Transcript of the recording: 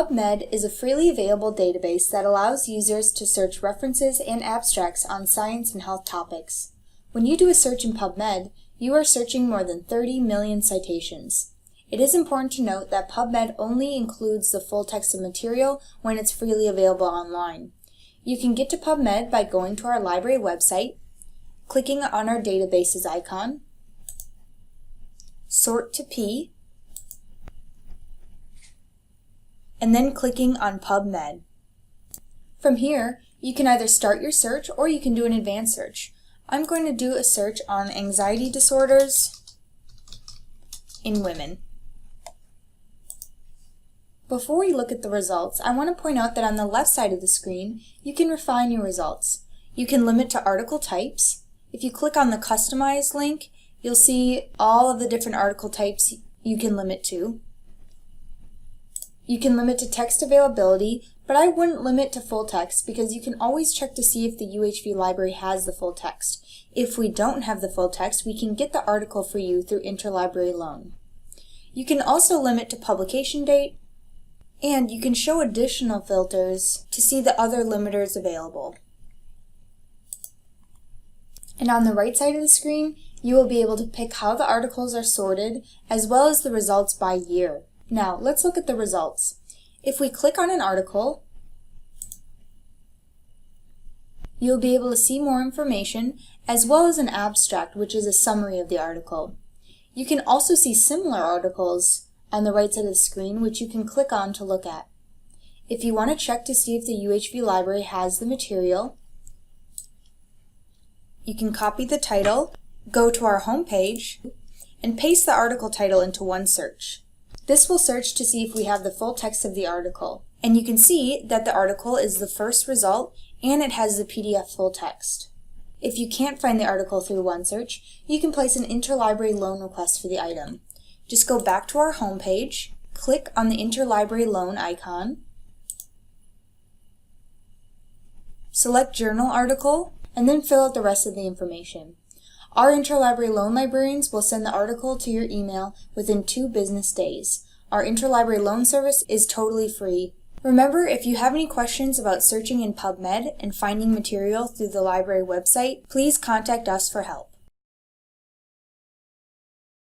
PubMed is a freely available database that allows users to search references and abstracts on science and health topics. When you do a search in PubMed, you are searching more than 30 million citations. It is important to note that PubMed only includes the full text of material when it's freely available online. You can get to PubMed by going to our library website, clicking on our databases icon, sort to P, and then clicking on PubMed. From here, you can either start your search or you can do an advanced search. I'm going to do a search on anxiety disorders in women. Before we look at the results, I want to point out that on the left side of the screen, you can refine your results. You can limit to article types. If you click on the Customize link, you'll see all of the different article types you can limit to. You can limit to text availability, but I wouldn't limit to full text because you can always check to see if the UHV library has the full text. If we don't have the full text, we can get the article for you through interlibrary loan. You can also limit to publication date, and you can show additional filters to see the other limiters available. And on the right side of the screen, you will be able to pick how the articles are sorted, as well as the results by year. Now, let's look at the results. If we click on an article, you'll be able to see more information, as well as an abstract, which is a summary of the article. You can also see similar articles on the right side of the screen, which you can click on to look at. If you want to check to see if the UHV library has the material, you can copy the title, go to our home page, and paste the article title into one search. This will search to see if we have the full text of the article, and you can see that the article is the first result and it has the PDF full text. If you can't find the article through one search, you can place an interlibrary loan request for the item. Just go back to our home page, click on the interlibrary loan icon, select Journal Article, and then fill out the rest of the information. Our interlibrary loan librarians will send the article to your email within 2 business days. Our interlibrary loan service is totally free. Remember, if you have any questions about searching in PubMed and finding material through the library website, please contact us for help.